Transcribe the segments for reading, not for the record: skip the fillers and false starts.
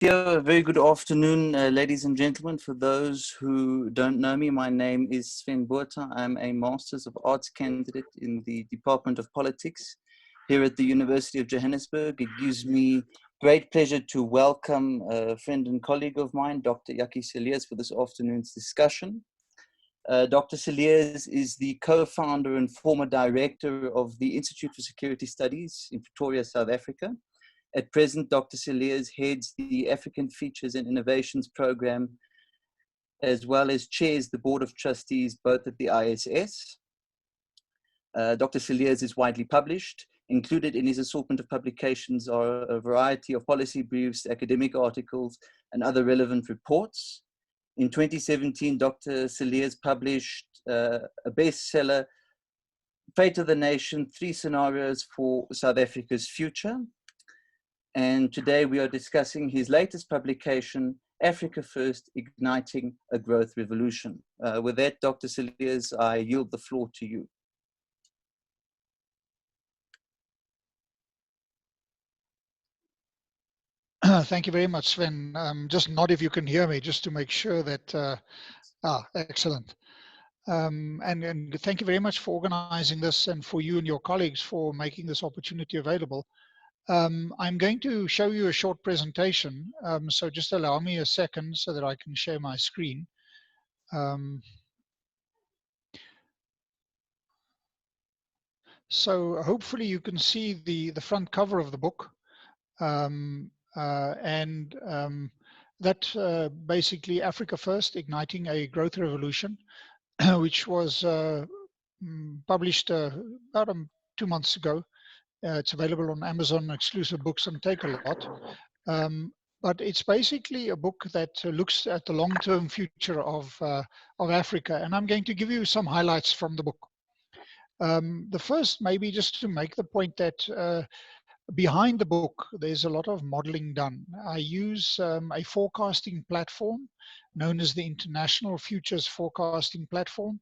A very good afternoon, ladies and gentlemen. For those who don't know me, my name is Sven Botha. I'm a Masters of Arts candidate in the Department of Politics here at the University of Johannesburg. It gives me great pleasure to welcome a friend and colleague of mine, Dr. Jakkie Cilliers, for this afternoon's discussion. Dr. Cilliers is the co-founder and former director of the Institute for Security Studies in Pretoria, South Africa. At present, Dr. Cilliers heads the African Features and Innovations Program, as well as chairs the Board of Trustees, both at the ISS. Dr. Cilliers is widely published. Included in his assortment of publications are a variety of policy briefs, academic articles, and other relevant reports. In 2017, Dr. Cilliers published a bestseller, Fate of the Nation, 3 Scenarios for South Africa's Future. And today we are discussing his latest publication, Africa First, Igniting a Growth Revolution. With that, Dr. Cilliers, I yield the floor to you. Thank you very much, Sven. Just nod if you can hear me, just to make sure that, excellent. And thank you very much for organizing this and for you and your colleagues for making this opportunity available. I'm going to show you a short presentation, so just allow me a second so that I can share my screen. So hopefully you can see the front cover of the book, that basically Africa First, Igniting a Growth Revolution, which was published about 2 months ago. It's available on Amazon exclusive books and Take a Lot. But it's basically a book that looks at the long-term future of Africa. And I'm going to give you some highlights from the book. The first, maybe just to make the point that behind the book, there's a lot of modeling done. I use a forecasting platform known as the International Futures Forecasting Platform.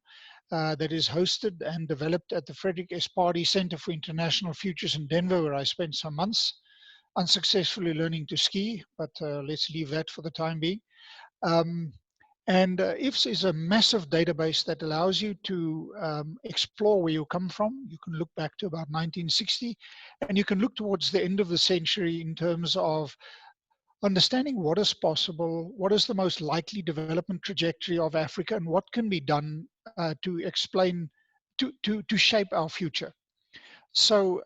That is hosted and developed at the Frederick S. Pardee Center for International Futures in Denver, where I spent some months unsuccessfully learning to ski, but let's leave that for the time being. IFS is a massive database that allows you to explore where you come from. You can look back to about 1960, and you can look towards the end of the century in terms of understanding what is possible, what is the most likely development trajectory of Africa, and what can be done to explain, to shape our future. So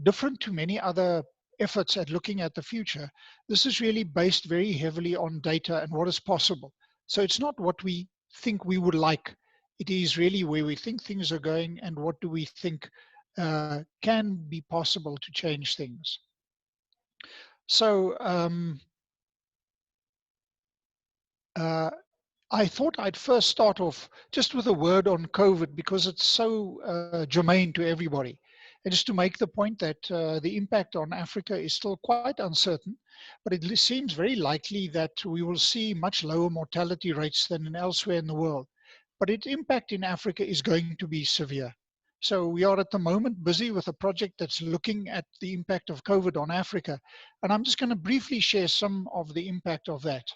different to many other efforts at looking at the future, this is really based very heavily on data and what is possible. So it's not what we think we would like. It is really where we think things are going and what do we think can be possible to change things. So I thought I'd first start off just with a word on COVID because it's so germane to everybody. And just to make the point that the impact on Africa is still quite uncertain, but it seems very likely that we will see much lower mortality rates than elsewhere in the world. But its impact in Africa is going to be severe. So we are at the moment busy with a project that's looking at the impact of COVID on Africa. And I'm just going to briefly share some of the impact of that.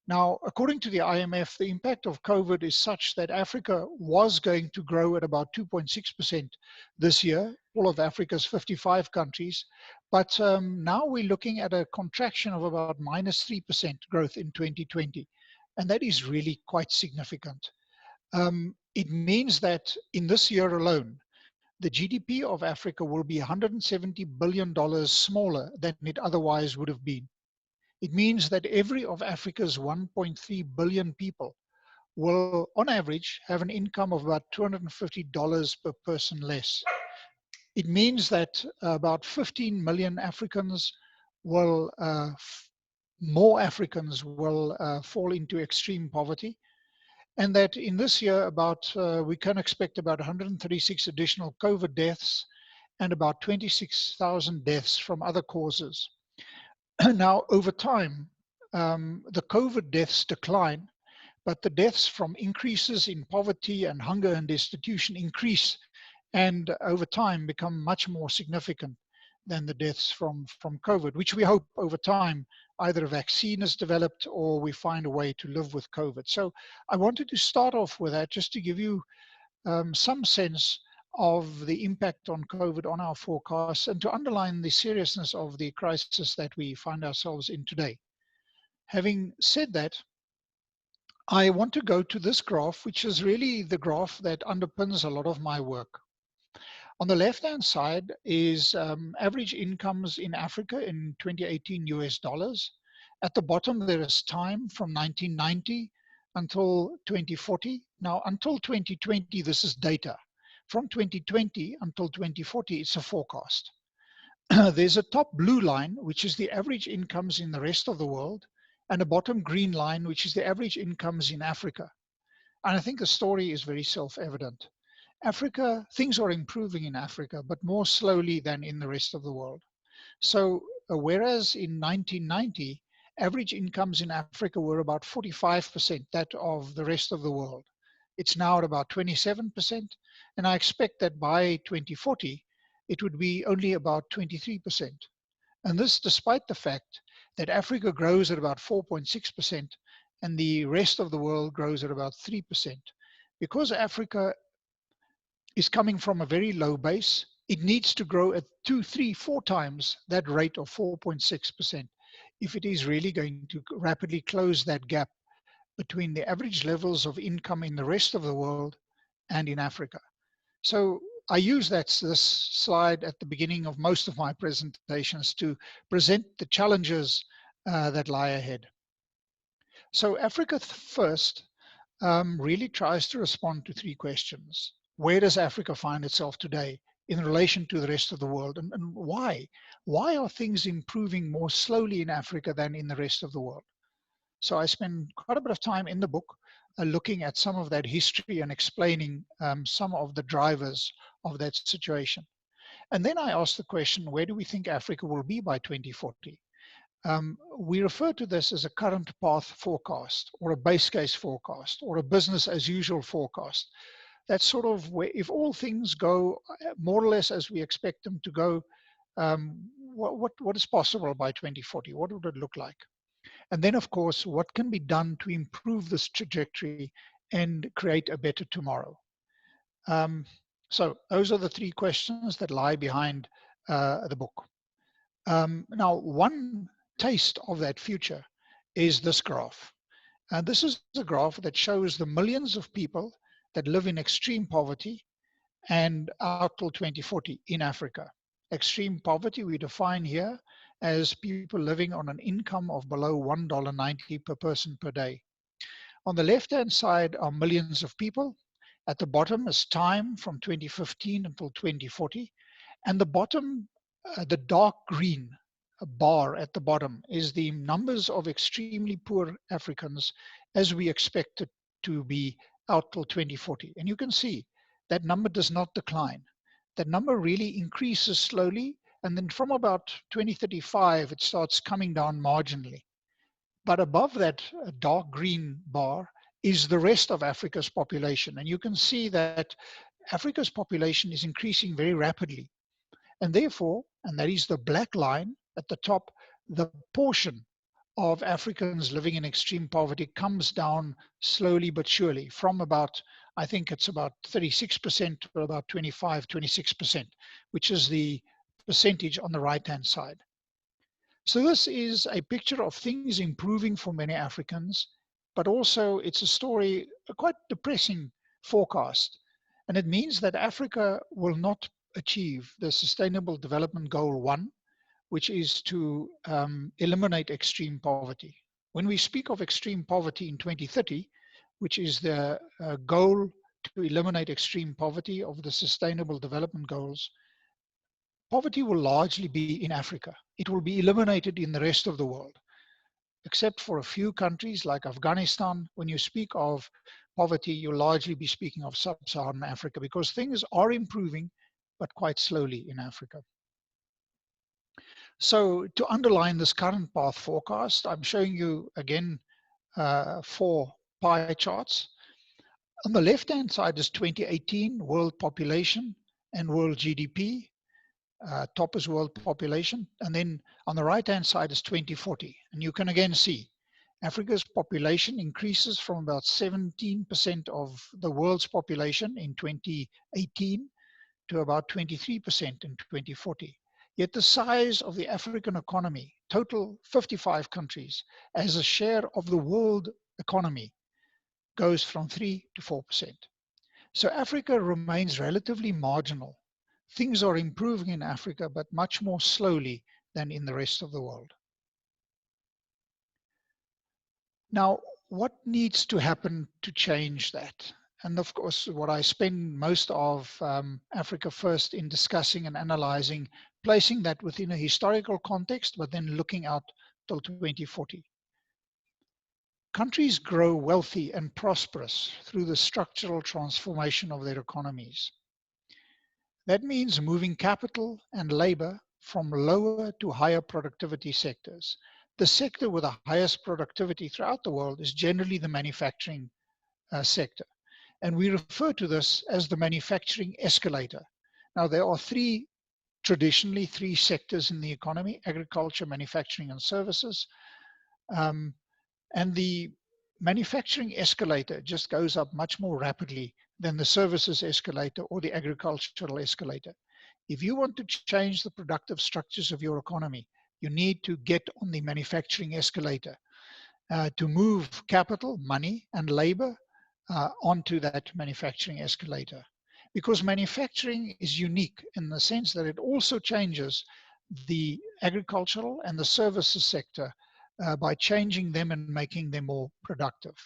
Now, according to the IMF, the impact of COVID is such that Africa was going to grow at about 2.6% this year, all of Africa's 55 countries. But now we're looking at a contraction of about -3% growth in 2020. And that is really quite significant. It means that in this year alone, the GDP of Africa will be $170 billion smaller than it otherwise would have been. It means that every of Africa's 1.3 billion people will, on average, have an income of about $250 per person less. It means that about 15 million Africans will, more Africans will fall into extreme poverty. And that in this year, we can expect about 136 additional COVID deaths and about 26,000 deaths from other causes. Now, over time, the COVID deaths decline, but the deaths from increases in poverty and hunger and destitution increase and over time become much more significant. than the deaths from COVID, which we hope over time either a vaccine is developed or we find a way to live with COVID. So I wanted to start off with that just to give you some sense of the impact on COVID on our forecasts and to underline the seriousness of the crisis that we find ourselves in today. Having said that, I want to go to this graph, which is really the graph that underpins a lot of my work. On the left-hand side is average incomes in Africa in 2018 US dollars. At the bottom, there is time from 1990 until 2040. Now, until 2020, this is data. From 2020 until 2040, it's a forecast. There's a top blue line, which is the average incomes in the rest of the world, and a bottom green line, which is the average incomes in Africa. And I think the story is very self-evident. Africa, things are improving in Africa, but more slowly than in the rest of the world. So whereas in 1990, average incomes in Africa were about 45% that of the rest of the world. It's now at about 27%, and I expect that by 2040, it would be only about 23%. And this despite the fact that Africa grows at about 4.6% and the rest of the world grows at about 3%. Because Africa is coming from a very low base, it needs to grow at 2, 3, 4 times that rate of 4.6% if it is really going to rapidly close that gap between the average levels of income in the rest of the world and in Africa. So I use this slide at the beginning of most of my presentations to present the challenges that lie ahead. So Africa First really tries to respond to 3 questions. Where does Africa find itself today in relation to the rest of the world, and why? Why are things improving more slowly in Africa than in the rest of the world? So I spend quite a bit of time in the book looking at some of that history and explaining some of the drivers of that situation. And then I ask the question, where do we think Africa will be by 2040? We refer to this as a current path forecast or a base case forecast or a business as usual forecast. That's sort of where, if all things go more or less as we expect them to go, what is possible by 2040? What would it look like? And then, of course, what can be done to improve this trajectory and create a better tomorrow? So those are the 3 questions that lie behind the book. Now, one taste of that future is this graph. And this is a graph that shows the millions of people that live in extreme poverty and out till 2040 in Africa. Extreme poverty we define here as people living on an income of below $1.90 per person per day. On the left-hand side are millions of people. At the bottom is time from 2015 until 2040. And the bottom, the dark green bar at the bottom is the numbers of extremely poor Africans as we expect it to be out till 2040. And you can see that number does not decline. That number really increases slowly, and then from about 2035, it starts coming down marginally. But above that dark green bar is the rest of Africa's population. And you can see that Africa's population is increasing very rapidly. And therefore, and that is the black line at the top, the portion of Africans living in extreme poverty comes down slowly but surely from about, I think it's about 36% to about 25, 26%, which is the percentage on the right-hand side. So this is a picture of things improving for many Africans, but also it's a story, a quite depressing forecast. And it means that Africa will not achieve the Sustainable Development Goal 1, which is to eliminate extreme poverty. When we speak of extreme poverty in 2030, which is the goal to eliminate extreme poverty of the Sustainable Development Goals, poverty will largely be in Africa. It will be eliminated in the rest of the world, except for a few countries like Afghanistan. When you speak of poverty, you'll largely be speaking of sub-Saharan Africa because things are improving, but quite slowly in Africa. So to underline this current path forecast, I'm showing you again 4 pie charts. On the left-hand side is 2018 world population and world GDP. top is world population, and then on the right-hand side is 2040. And you can again see Africa's population increases from about 17% of the world's population in 2018 to about 23% in 2040. Yet the size of the African economy, total 55 countries, as a share of the world economy, goes from 3 to 4%. So Africa remains relatively marginal. Things are improving in Africa, but much more slowly than in the rest of the world. Now, what needs to happen to change that? And of course, what I spend most of Africa First in discussing and analyzing, placing that within a historical context, but then looking out till 2040. Countries grow wealthy and prosperous through the structural transformation of their economies. That means moving capital and labor from lower to higher productivity sectors. The sector with the highest productivity throughout the world is generally the manufacturing sector. And we refer to this as the manufacturing escalator. Now, there are traditionally three sectors in the economy: agriculture, manufacturing, and services. And the manufacturing escalator just goes up much more rapidly than the services escalator or the agricultural escalator. If you want to change the productive structures of your economy, you need to get on the manufacturing escalator to move capital, money, and labor onto that manufacturing escalator. Because manufacturing is unique in the sense that it also changes the agricultural and the services sector by changing them and making them more productive.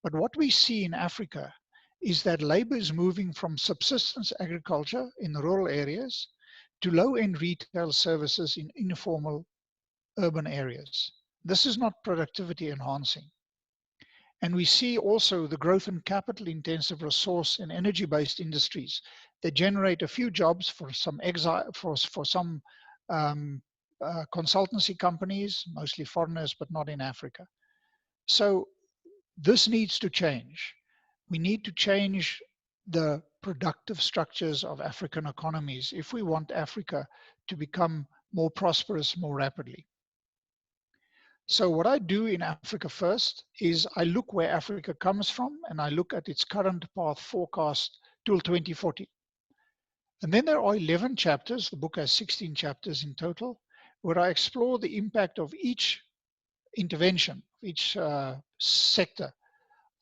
But what we see in Africa is that labor is moving from subsistence agriculture in the rural areas to low-end retail services in informal urban areas. This is not productivity enhancing. And we see also the growth in capital-intensive resource and energy-based industries that generate a few jobs for some consultancy companies, mostly foreigners, but not in Africa. So this needs to change. We need to change the productive structures of African economies if we want Africa to become more prosperous more rapidly. So what I do in Africa First is I look where Africa comes from and I look at its current path forecast till 2040. And then there are 11 chapters, the book has 16 chapters in total, where I explore the impact of each intervention, each sector,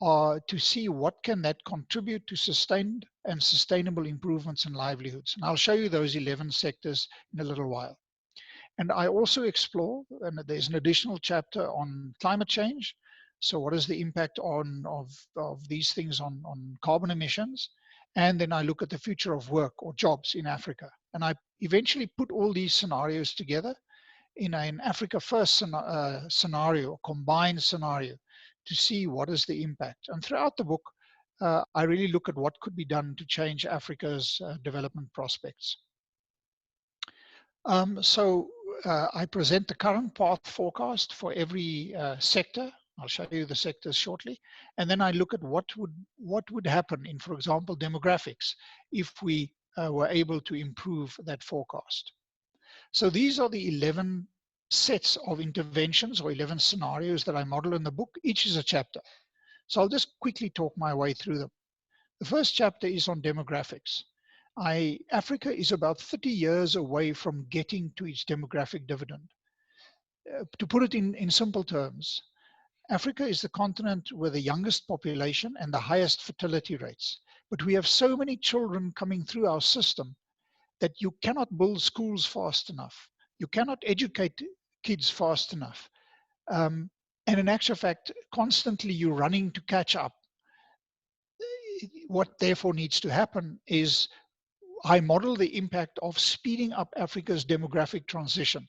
to see what can that contribute to sustained and sustainable improvements in livelihoods. And I'll show you those 11 sectors in a little while. And I also explore, and there's an additional chapter on climate change. So what is the impact of these things on carbon emissions? And then I look at the future of work or jobs in Africa. And I eventually put all these scenarios together in an Africa First scenario, combined scenario, to see what is the impact. And throughout the book, I really look at what could be done to change Africa's development prospects. I present the current path forecast for every sector. I'll show you the sectors shortly. And then I look at what would happen in, for example, demographics if we were able to improve that forecast. So these are the 11 sets of interventions or 11 scenarios that I model in the book. Each is a chapter. So I'll just quickly talk my way through them. The first chapter is on demographics. Africa is about 30 years away from getting to its demographic dividend. To put it in simple terms, Africa is the continent with the youngest population and the highest fertility rates. But we have so many children coming through our system that you cannot build schools fast enough. You cannot educate kids fast enough. And in actual fact, constantly you're running to catch up. What therefore needs to happen is I model the impact of speeding up Africa's demographic transition.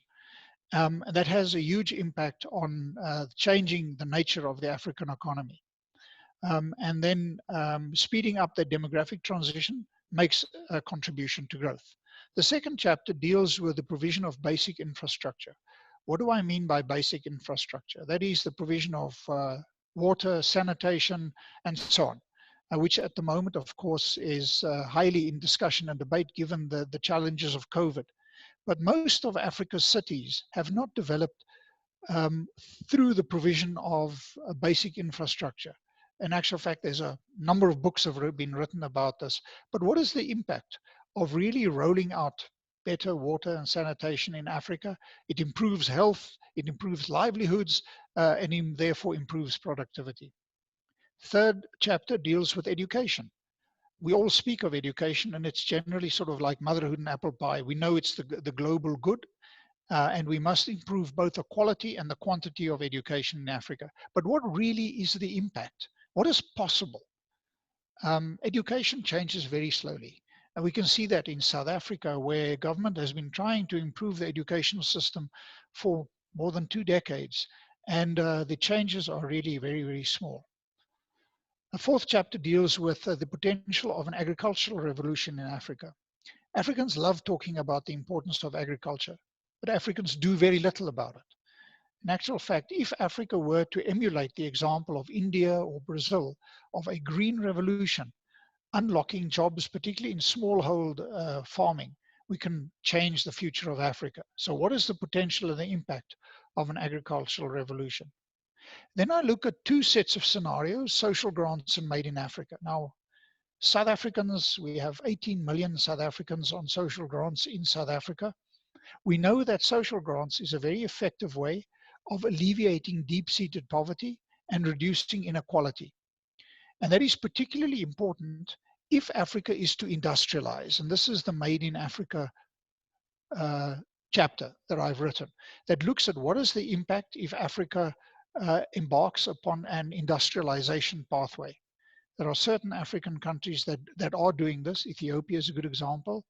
That has a huge impact on changing the nature of the African economy. And then speeding up the demographic transition makes a contribution to growth. The second chapter deals with the provision of basic infrastructure. What do I mean by basic infrastructure? That is the provision of water, sanitation, and so on, which at the moment, of course, is highly in discussion and debate given the challenges of COVID. But most of Africa's cities have not developed um, through the provision of basic infrastructure. In actual fact, there's a number of books have been written about this. But what is the impact of really rolling out better water and sanitation in Africa? It improves health, it improves livelihoods, and therefore improves productivity. Third chapter deals with education. We all speak of education, and it's generally sort of like motherhood and apple pie. We know it's the global good, and we must improve both the quality and the quantity of education in Africa. But what really is the impact? What is possible? Education changes very slowly. And we can see that in South Africa, where government has been trying to improve the educational system for more than 2 decades. And the changes are really very, very small. The fourth chapter deals with the potential of an agricultural revolution in Africa. Africans love talking about the importance of agriculture, but Africans do very little about it. In actual fact, if Africa were to emulate the example of India or Brazil of a green revolution, unlocking jobs, particularly in smallhold farming, we can change the future of Africa. So what is the potential and the impact of an agricultural revolution? Then I look at two sets of scenarios, social grants and made in Africa. Now, South Africans, we have 18 million South Africans on social grants in South Africa. We know that social grants is a very effective way of alleviating deep-seated poverty and reducing inequality. And that is particularly important if Africa is to industrialize. And this is the Made in Africa chapter that I've written that looks at what is the impact if Africa embarks upon an industrialization pathway. There are certain African countries that are doing this. Ethiopia is a good example.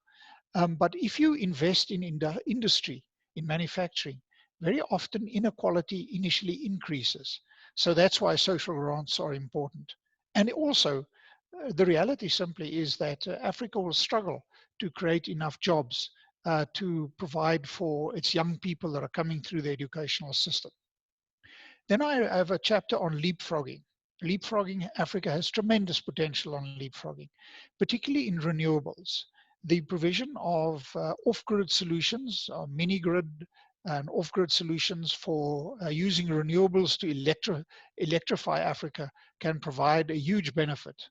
But if you invest in industry, in manufacturing, very often inequality initially increases. So that's why social grants are important. And also, the reality simply is that Africa will struggle to create enough jobs to provide for its young people that are coming through the educational system. Then I have a chapter on leapfrogging. Leapfrogging, Africa has tremendous potential on leapfrogging, particularly in renewables. The provision of off-grid solutions, mini-grid and off-grid solutions for using renewables to electrify Africa can provide a huge benefit.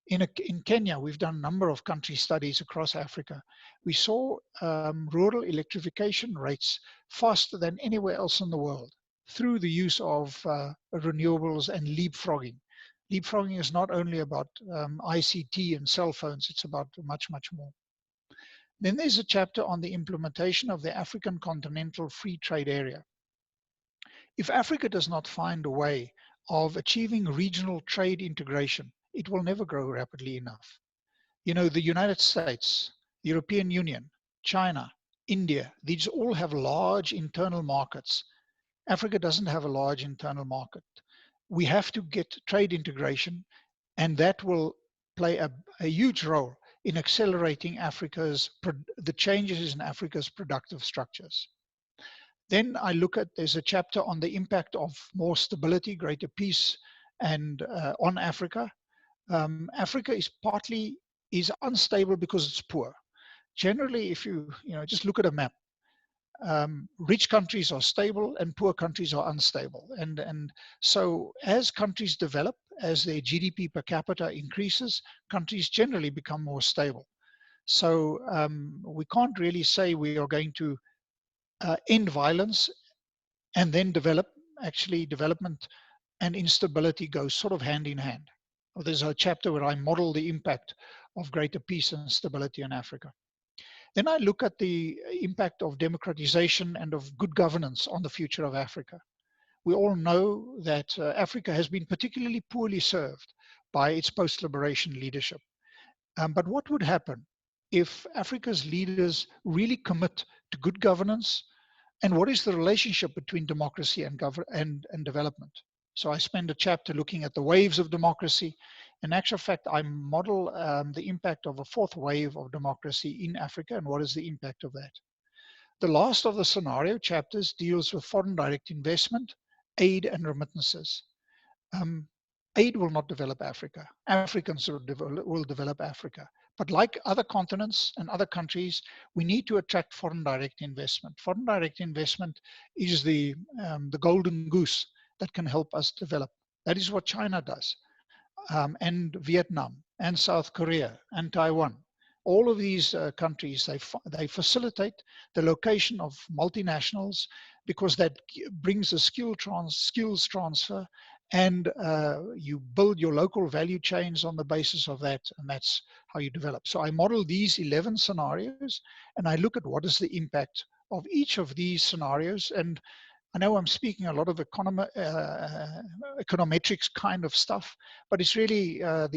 In Kenya, we've done a number of country studies across Africa. We saw rural electrification rates faster than anywhere else in the world through the use of renewables and leapfrogging. Leapfrogging is not only about ICT and cell phones, it's about much, much more. Then there's a chapter on the implementation of the African Continental Free Trade Area. If Africa does not find a way of achieving regional trade integration, it will never grow rapidly enough. You know, the United States, the European Union, China, India, these all have large internal markets. Africa doesn't have a large internal market. We have to get trade integration, and that will play a huge role in accelerating the changes in Africa's productive structures. Then I look at, there's a chapter on the impact of more stability, greater peace, and on Africa. Africa is unstable because it's poor. Generally, if you just look at a map, rich countries are stable and poor countries are unstable. And so as countries develop, as their GDP per capita increases, countries generally become more stable. So we can't really say we are going to end violence and then develop. Actually, development and instability go sort of hand in hand. There's a chapter where I model the impact of greater peace and stability in Africa. Then I look at the impact of democratization and of good governance on the future of Africa. We all know that Africa has been particularly poorly served by its post-liberation leadership. But what would happen if Africa's leaders really commit to good governance? And what is the relationship between democracy and development? So I spend a chapter looking at the waves of democracy. In actual fact, I model the impact of a fourth wave of democracy in Africa and what is the impact of that. The last of the scenario chapters deals with foreign direct investment, aid and remittances. Aid will not develop Africa. Africans will develop Africa. But like other continents and other countries, we need to attract foreign direct investment. Foreign direct investment is the golden goose that can help us develop. That is what China does, and Vietnam, and South Korea, and Taiwan. All of these countries, they facilitate the location of multinationals because that brings a skills transfer, and you build your local value chains on the basis of that, and that's how you develop. So I model these 11 scenarios, and I look at what is the impact of each of these scenarios. And I know I'm speaking a lot of econometrics kind of stuff, but it's really a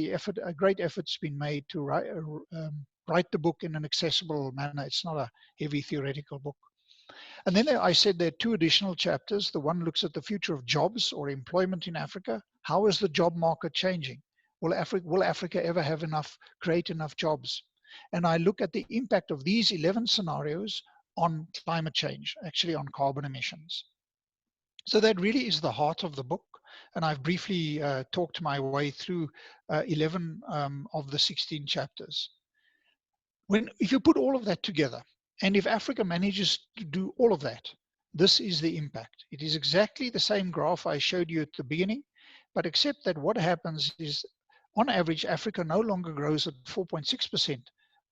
great effort's been made to write the book in an accessible manner. It's not a heavy theoretical book. And then I said there are two additional chapters. The one looks at the future of jobs or employment in Africa. How is the job market changing? Will Africa ever create enough jobs? And I look at the impact of these 11 scenarios on climate change, actually on carbon emissions. So that really is the heart of the book. And I've briefly talked my way through 11 of the 16 chapters. If you put all of that together, and if Africa manages to do all of that, this is the impact. It is exactly the same graph I showed you at the beginning, but except that what happens is, on average, Africa no longer grows at 4.6%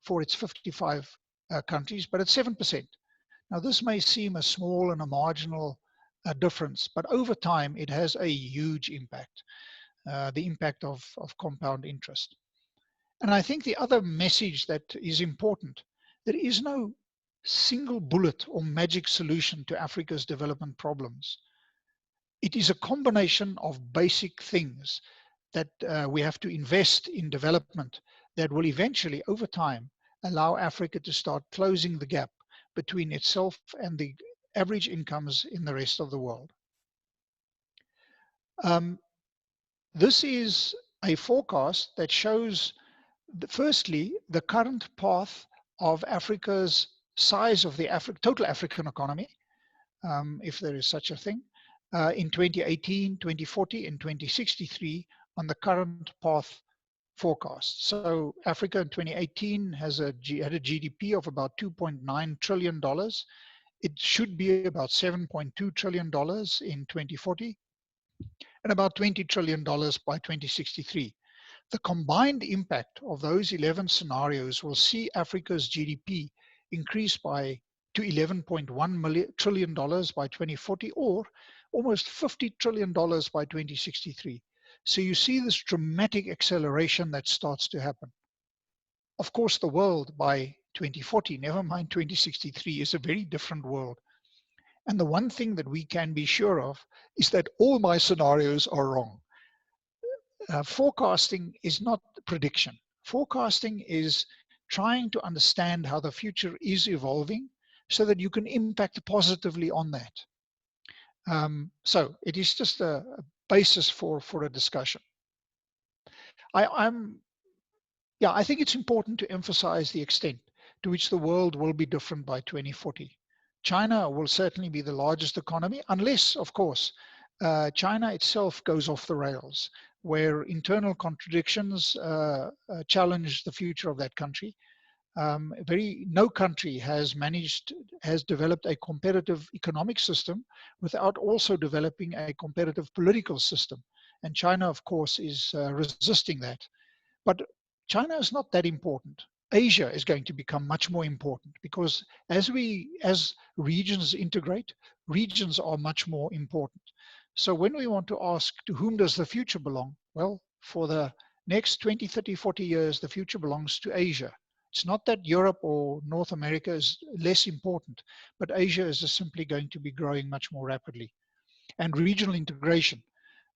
for its 55 countries, but at 7%. Now, this may seem a small and a marginal difference, but over time, it has a huge impact, the impact of compound interest. And I think the other message that is important, there is no single bullet or magic solution to Africa's development problems. It is a combination of basic things that we have to invest in development that will eventually, over time, allow Africa to start closing the gap between itself and the average incomes in the rest of the world. This is a forecast that shows, firstly, the current path of Africa's size of the total African economy, if there is such a thing, in 2018, 2040, and 2063 on the current path forecast. So Africa in 2018 had a GDP of about $2.9 trillion. It should be about $7.2 trillion in 2040 and about $20 trillion by 2063. The combined impact of those 11 scenarios will see Africa's GDP increase to $11.1 trillion by 2040, or almost $50 trillion by 2063. So you see this dramatic acceleration that starts to happen. Of course, the world by 2040, never mind 2063, is a very different world. And the one thing that we can be sure of is that all my scenarios are wrong. Forecasting is not prediction. Forecasting is trying to understand how the future is evolving so that you can impact positively on that. So it is just a basis for a discussion. I think it's important to emphasize the extent to which the world will be different by 2040. China will certainly be the largest economy, unless, of course, China itself goes off the rails, where internal contradictions challenge the future of that country. No country has developed a competitive economic system without also developing a competitive political system. And China, of course, is resisting that. But China is not that important. Asia is going to become much more important because as regions integrate, regions are much more important. So when we want to ask, to whom does the future belong? Well, for the next 20, 30, 40 years, the future belongs to Asia. It's not that Europe or North America is less important, but Asia is just simply going to be growing much more rapidly. And regional integration,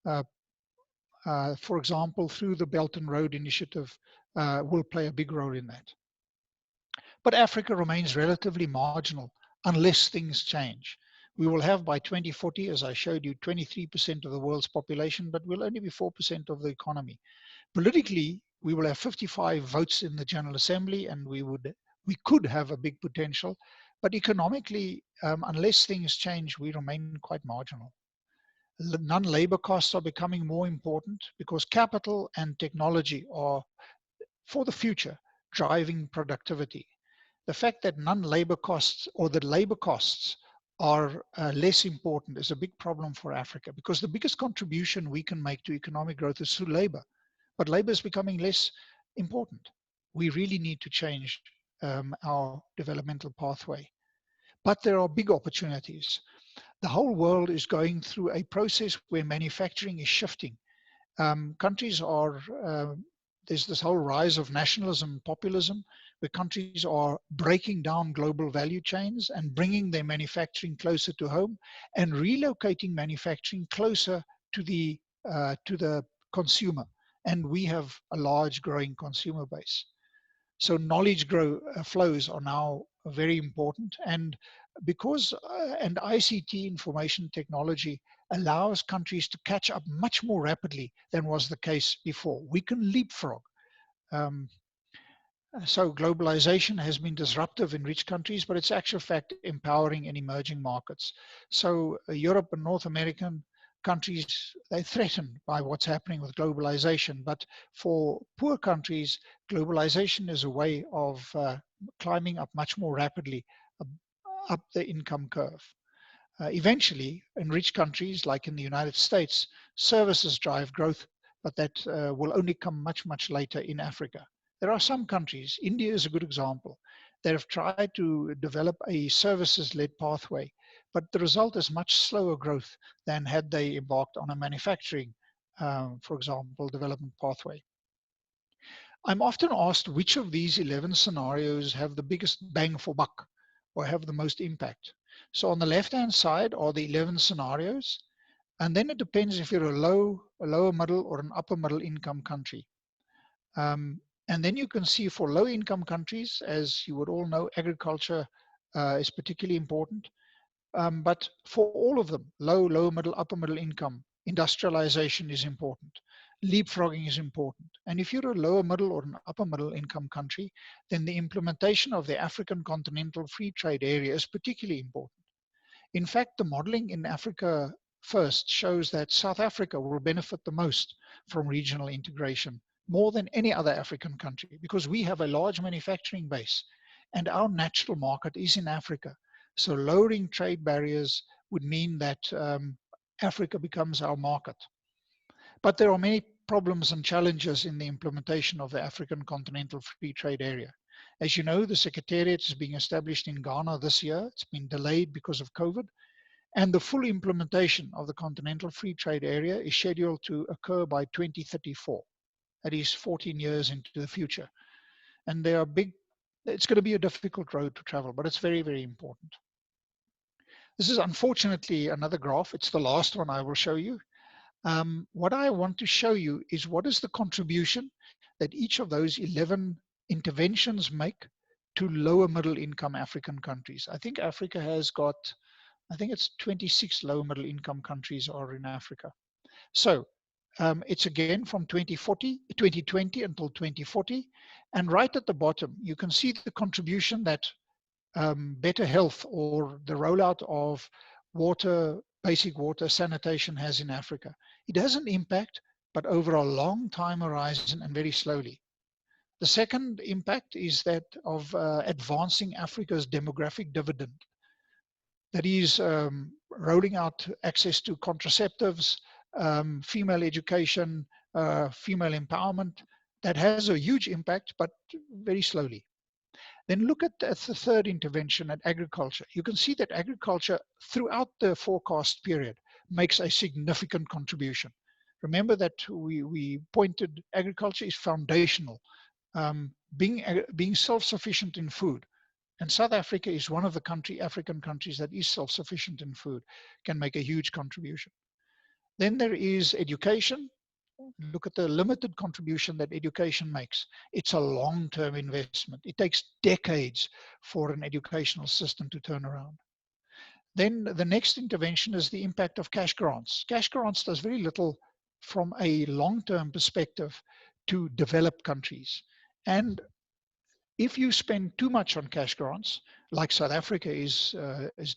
for example, through the Belt and Road Initiative, will play a big role in that. But Africa remains relatively marginal unless things change. We will have by 2040, as I showed you, 23% of the world's population, but we'll only be 4% of the economy. Politically, we will have 55 votes in the General Assembly, and we could have a big potential. But economically, unless things change, we remain quite marginal. Non-labor costs are becoming more important because capital and technology are, for the future, driving productivity. The fact that non-labor costs or the labor costs are less important is a big problem for Africa, because the biggest contribution we can make to economic growth is through labor. But labor is becoming less important. We really need to change our developmental pathway. But there are big opportunities. The whole world is going through a process where manufacturing is shifting. Countries are, there's this whole rise of nationalism and populism, where countries are breaking down global value chains and bringing their manufacturing closer to home and relocating manufacturing closer to the consumer. And we have a large growing consumer base. So knowledge flows are now very important. And because and ICT, information technology, allows countries to catch up much more rapidly than was the case before. We can leapfrog. Um, so globalization has been disruptive in rich countries, but it's actual fact empowering in emerging markets. So Europe and North American countries, they're threatened by what's happening with globalization. But for poor countries, globalization is a way of climbing up much more rapidly up the income curve. Eventually, in rich countries like in the United States, services drive growth, but that will only come much, much later in Africa. There are some countries, India is a good example, that have tried to develop a services-led pathway, but the result is much slower growth than had they embarked on a manufacturing, for example, development pathway. I'm often asked which of these 11 scenarios have the biggest bang for buck or have the most impact. So on the left-hand side are the 11 scenarios, and then it depends if you're a lower middle or an upper middle income country. And then you can see for low income countries, as you would all know, agriculture is particularly important. But for all of them, low, middle, upper middle income, industrialization is important. Leapfrogging is important. And if you're a lower middle or an upper middle income country, then the implementation of the African Continental Free Trade Area is particularly important. In fact, the modeling in Africa First shows that South Africa will benefit the most from regional integration, more than any other African country, because we have a large manufacturing base and our natural market is in Africa. So lowering trade barriers would mean that Africa becomes our market. But there are many problems and challenges in the implementation of the African Continental Free Trade Area. As you know, the Secretariat is being established in Ghana this year. It's been delayed because of COVID. And the full implementation of the Continental Free Trade Area is scheduled to occur by 2034. That is 14 years into the future. And there are it's going to be a difficult road to travel, but it's very, very important. This is unfortunately another graph. It's the last one I will show you. What I want to show you is what is the contribution that each of those 11 interventions make to lower middle income African countries. I think Africa has got, I think it's 26 low middle income countries are in Africa. So it's again from 2020 until 2040. And right at the bottom, you can see the contribution that better health or the rollout of water, basic water sanitation has in Africa. It has an impact, but over a long time horizon and very slowly. The second impact is that of advancing Africa's demographic dividend. That is rolling out access to contraceptives, female education, female empowerment. That has a huge impact, but very slowly. Then look at the third intervention at agriculture. You can see that agriculture throughout the forecast period makes a significant contribution. Remember that we pointed agriculture is foundational, being self-sufficient in food. And South Africa is one of the African countries that is self-sufficient in food, can make a huge contribution. Then there is education. Look at the limited contribution that education makes. It's a long-term investment. It takes decades for an educational system to turn around. Then the next intervention is the impact of cash grants. Cash grants does very little from a long-term perspective to developed countries. And if you spend too much on cash grants, like South Africa is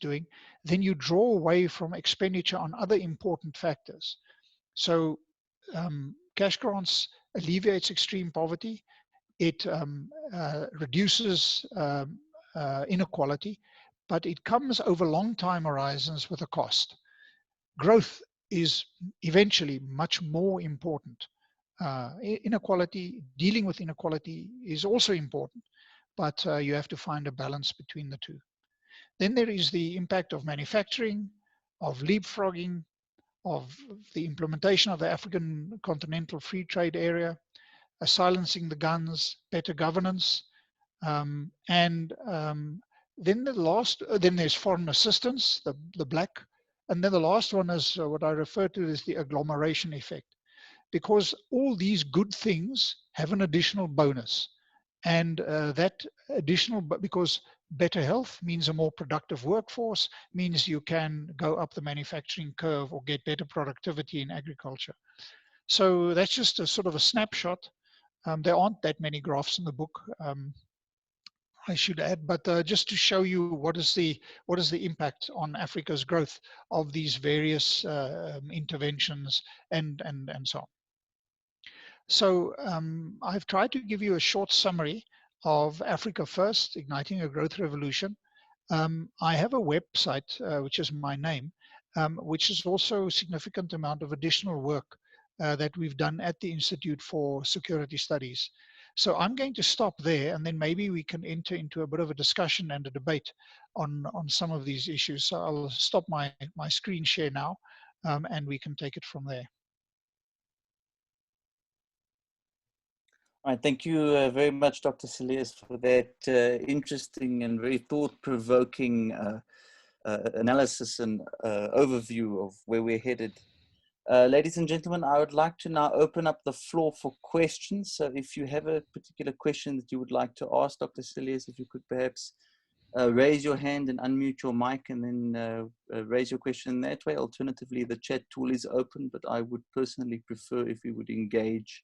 doing, then you draw away from expenditure on other important factors. So cash grants alleviates extreme poverty, it reduces inequality, but it comes over long time horizons with a cost. Growth is eventually much more important. Inequality, dealing with inequality is also important, but you have to find a balance between the two. Then there is the impact of manufacturing, of leapfrogging, of the implementation of the African Continental Free Trade Area, silencing the guns, better governance, and then then there's foreign assistance, the black, and then the last one is what I refer to as the agglomeration effect, because all these good things have an additional bonus, and that additional, because better health means a more productive workforce, means you can go up the manufacturing curve or get better productivity in agriculture. So that's just a sort of a snapshot. There aren't that many graphs in the book, I should add, but just to show you what is the impact on Africa's growth of these various interventions and so on. So I've tried to give you a short summary of Africa First, Igniting a Growth Revolution. I have a website, which is my name, which is also a significant amount of additional work that we've done at the Institute for Security Studies. So I'm going to stop there, and then maybe we can enter into a bit of a discussion and a debate on some of these issues. So I'll stop my screen share now, and we can take it from there. All right, thank you very much, Dr. Cilliers, for that interesting and very thought-provoking analysis and overview of where we're headed. Ladies and gentlemen, I would like to now open up the floor for questions. So if you have a particular question that you would like to ask Dr. Cilliers, if you could perhaps raise your hand and unmute your mic, and then raise your question that way. Alternatively, the chat tool is open, but I would personally prefer if we would engage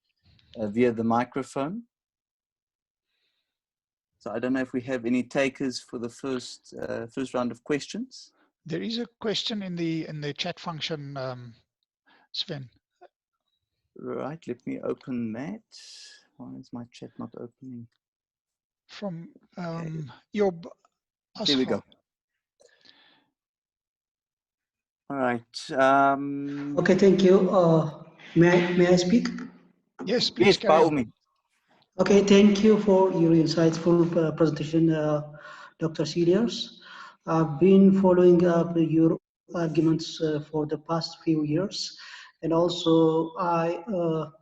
via the microphone. So I don't know if we have any takers for the first round of questions. There is a question in the chat function, Sven. Right, let me open that. Why is my chat not opening? From Okay. Job. Here we go. All right. Okay, thank you. May I speak? Yes, please. Yes, carry by all on. means. Okay, thank you for your insightful presentation, Dr. Cilliers. I've been following up your arguments for the past few years, and also I'm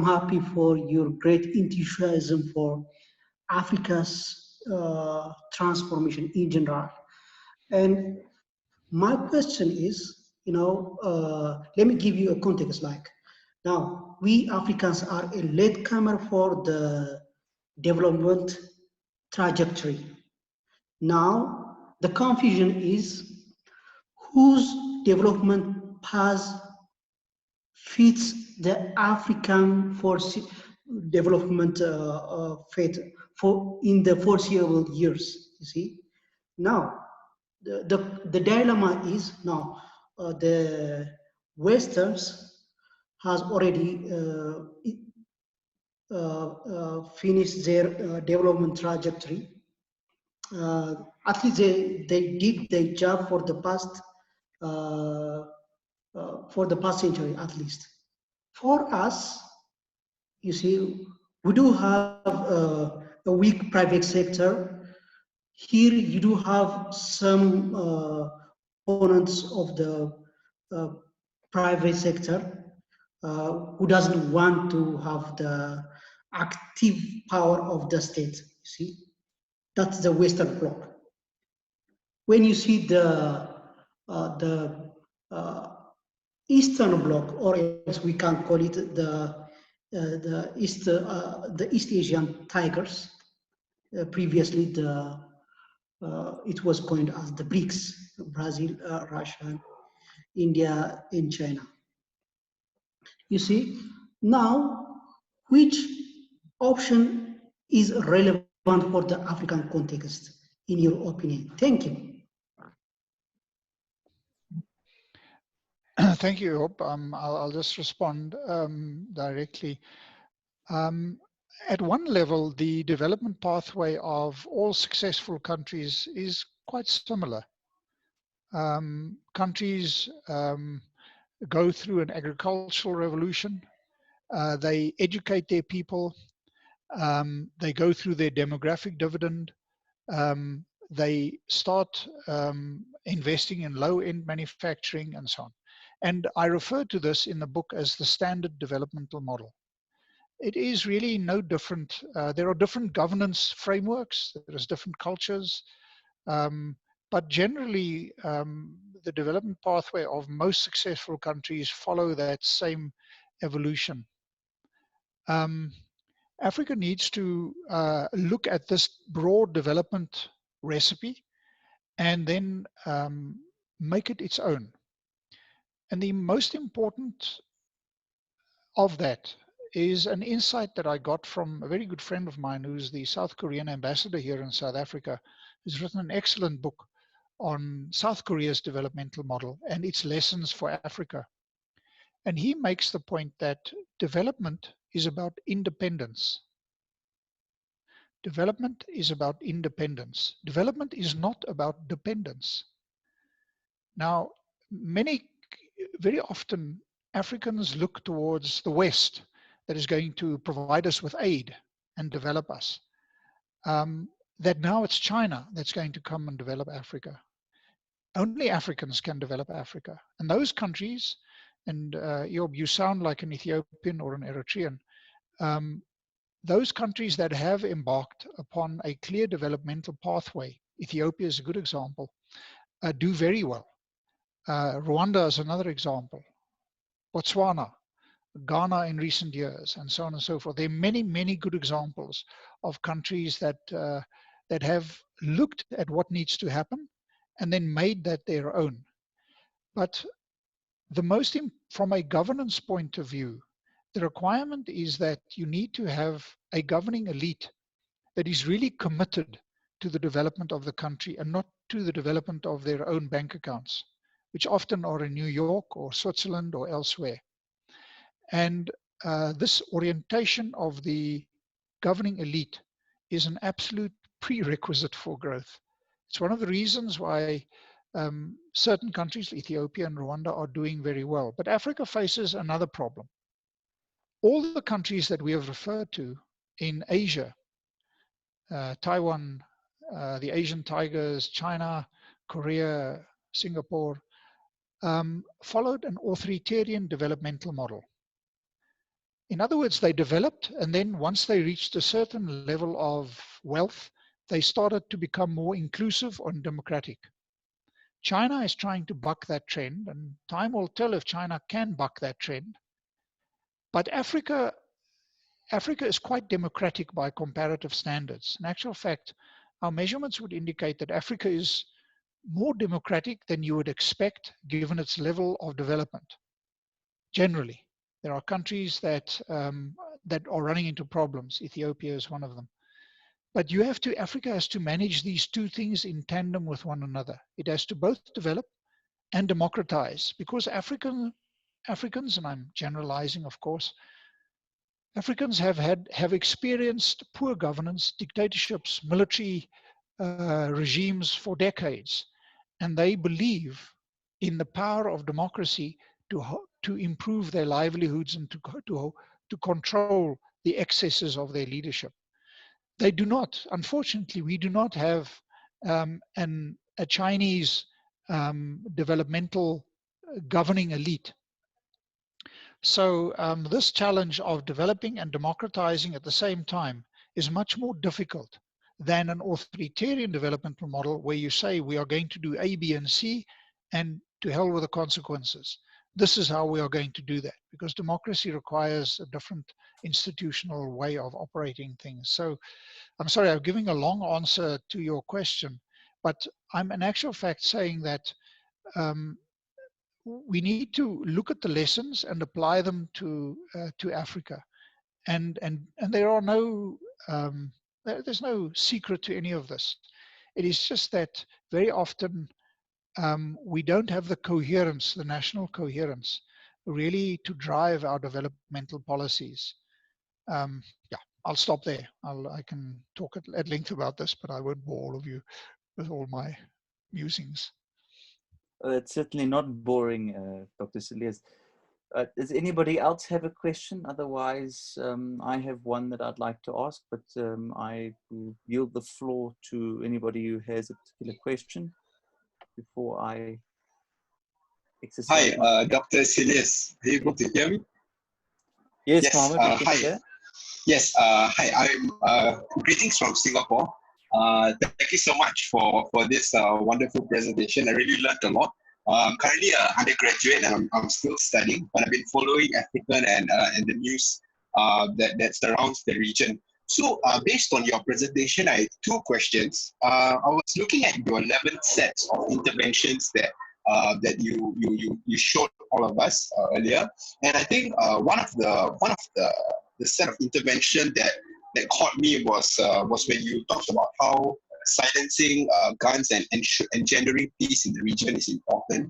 happy for your great enthusiasm for Africa's transformation in general. And my question is, let me give you a context. Like, now, we Africans are a latecomer for the development trajectory. Now, the confusion is whose development path fits the African development fate for in the foreseeable years. You see, now the dilemma is now the Westerns has already finished their development trajectory. At least they did their job for the past century, at least. For us, you see, we do have a weak private sector. Here, you do have some opponents of the private sector who doesn't want to have the active power of the state. You see, that's the Western bloc. When you see the Eastern bloc, or as we can call it, the East Asian tigers. Previously, it was coined as the BRICS: Brazil, Russia, India, and China. You see, now which option is relevant for the African context, in your opinion? Thank you. Thank you, Hope. I'll just respond directly. At one level, the development pathway of all successful countries is quite similar. Countries go through an agricultural revolution. They educate their people. They go through their demographic dividend. They start investing in low-end manufacturing and so on. And I refer to this in the book as the standard developmental model. It is really no different. There are different governance frameworks, there's different cultures, but generally the development pathway of most successful countries follow that same evolution. Africa needs to look at this broad development recipe and then make it its own. And the most important of that is an insight that I got from a very good friend of mine who's the South Korean ambassador here in South Africa, who's written an excellent book on South Korea's developmental model and its lessons for Africa. And he makes the point that development is about independence. Development is about independence. Development is not about dependence. Now, very often, Africans look towards the West that is going to provide us with aid and develop us. That now it's China that's going to come and develop Africa. Only Africans can develop Africa. And those countries, and you sound like an Ethiopian or an Eritrean, those countries that have embarked upon a clear developmental pathway, Ethiopia is a good example, do very well. Rwanda is another example. Botswana, Ghana in recent years, and so on and so forth. There are many, many good examples of countries that have looked at what needs to happen and then made that their own. But from a governance point of view, the requirement is that you need to have a governing elite that is really committed to the development of the country and not to the development of their own bank accounts, which often are in New York or Switzerland or elsewhere. And this orientation of the governing elite is an absolute prerequisite for growth. It's one of the reasons why certain countries, Ethiopia and Rwanda, are doing very well. But Africa faces another problem. All the countries that we have referred to in Asia, Taiwan, the Asian tigers, China, Korea, Singapore, followed an authoritarian developmental model. In other words, they developed, and then once they reached a certain level of wealth, they started to become more inclusive and democratic. China is trying to buck that trend, and time will tell if China can buck that trend. But Africa is quite democratic by comparative standards. In actual fact, our measurements would indicate that Africa is more democratic than you would expect given its level of development. Generally, there are countries that are running into problems. Ethiopia is one of them. But Africa has to manage these two things in tandem with one another. It has to both develop and democratize, because Africans, and I'm generalizing, of course, Africans have experienced poor governance, dictatorships, military regimes for decades, and they believe in the power of democracy to improve their livelihoods and to control the excesses of their leadership. They do not. Unfortunately, we do not have a Chinese developmental governing elite. So this challenge of developing and democratizing at the same time is much more difficult than an authoritarian developmental model where you say we are going to do A, B, and C, and to hell with the consequences. This is how we are going to do that, because democracy requires a different institutional way of operating things. So I'm sorry, I'm giving a long answer to your question, but I'm in actual fact saying that we need to look at the lessons and apply them to Africa, and there are there's no secret to any of this. It is just that very often we don't have the coherence, the national coherence, really to drive our developmental policies. Yeah, I'll stop there. I can talk at length about this, but I won't bore all of you with all my musings. It's certainly not boring, Dr. Cilliers. Does anybody else have a question? Otherwise, I have one that I'd like to ask, but I will yield the floor to anybody who has a particular question before I exercise. Hi, Dr. Cilliers. Are you able to hear me? Yes, Yes. Mohammed, we can Hi. hear. Yes. Hi. I'm greetings from Singapore. Thank you so much for this wonderful presentation. I really learned a lot. I'm currently an undergraduate and I'm still studying, but I've been following African and the news that surrounds the region. So based on your presentation, I have two questions. I was looking at your 11 sets of interventions that you showed all of us earlier, and I think one of the set of intervention that caught me was when you talked about how silencing guns and engendering peace in the region is important.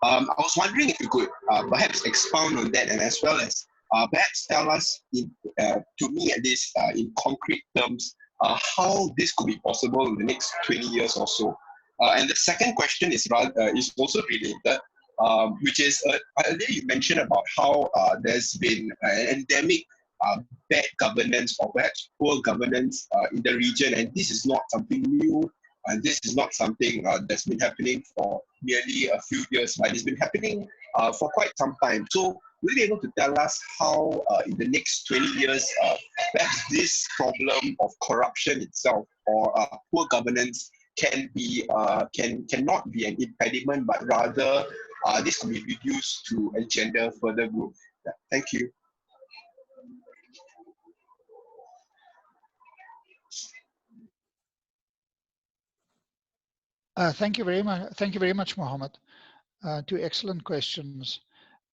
I was wondering if you could perhaps expound on that, and as well as perhaps tell us, to me at least, in concrete terms, how this could be possible in the next 20 years or so. And the second question is also related, which is earlier you mentioned about how there's been an endemic bad governance or perhaps poor governance in the region, and this is not something new, and this is not something that's been happening for merely a few years, but it's been happening for quite some time. So will you be able to tell us how in the next 20 years perhaps this problem of corruption itself or poor governance cannot be an impediment, but rather this can be reduced to engender further growth? Yeah, thank you. Thank you very much. Thank you very much, Mohammed. Two excellent questions.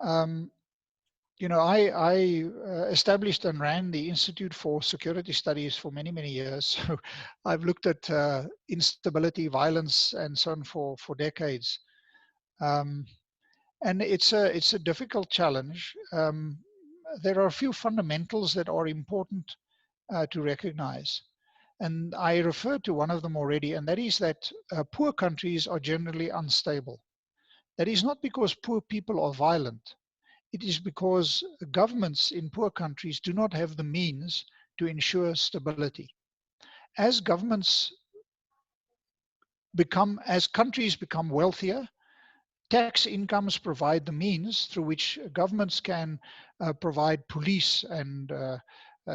You know, I established and ran the Institute for Security Studies for many, many years. So I've looked at instability, violence, and so on for decades. And it's a difficult challenge. There are a few fundamentals that are important to recognize. And I referred to one of them already, and that is that poor countries are generally unstable. That is not because poor people are violent. It is because governments in poor countries do not have the means to ensure stability. As countries become wealthier, tax incomes provide the means through which governments can provide police and